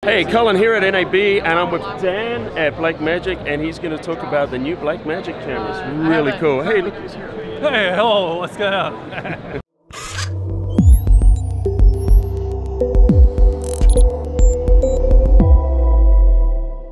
Hey, Colin here at NAB, and I'm with Dan at Blackmagic, and he's going to talk about the new Blackmagic cameras. Really cool. Hey, look who's here. Hey, hello, what's going on?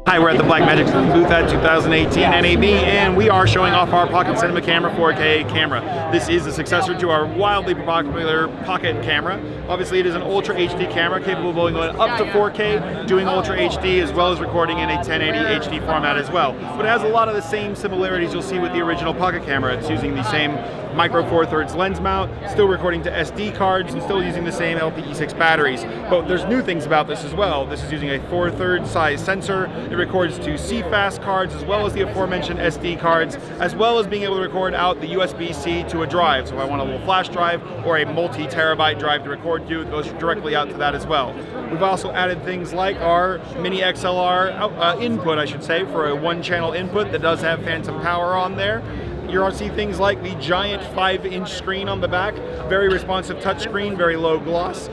Hi, we're at the Blackmagic booth at 2018 NAB, and we are showing off our Pocket Cinema Camera 4K camera. This is the successor to our wildly popular Pocket camera. Obviously, it is an Ultra HD camera capable of going up to 4K, doing Ultra HD, as well as recording in a 1080 HD format as well. But it has a lot of the same similarities you'll see with the original Pocket camera. It's using the same micro 4/3 lens mount, still recording to SD cards, and still using the same LPE6 batteries. But there's new things about this as well. This is using a 4/3 size sensor. It records to CFast cards, as well as the aforementioned SD cards, as well as being able to record out the USB-C to a drive. So if I want a little flash drive or a multi-terabyte drive to record to, it goes directly out to that as well. We've also added things like our mini XLR input, I should say, for a one-channel input that does have phantom power on there. You'll see things like the giant 5-inch screen on the back, very responsive touchscreen, very low gloss.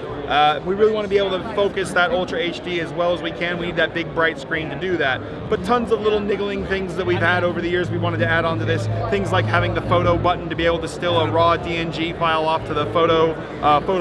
We really want to be able to focus that Ultra HD as well as we can. We need that big bright screen to do that. But tons of little niggling things that we've had over the years we wanted to add onto this. Things like having the photo button to be able to still a raw DNG file off to the photo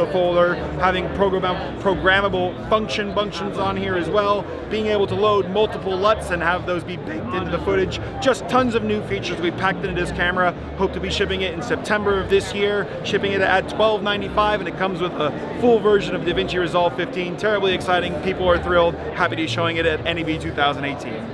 folder, having programmable functions on here as well, being able to load multiple LUTs and have those be baked into the footage. Just tons of new features we've packed into this camera. Hope to be shipping it in September of this year, shipping it at $12.95, and it comes with a full version of DaVinci Resolve 15. Terribly exciting. People are thrilled. Happy to be showing it at NAB 2018.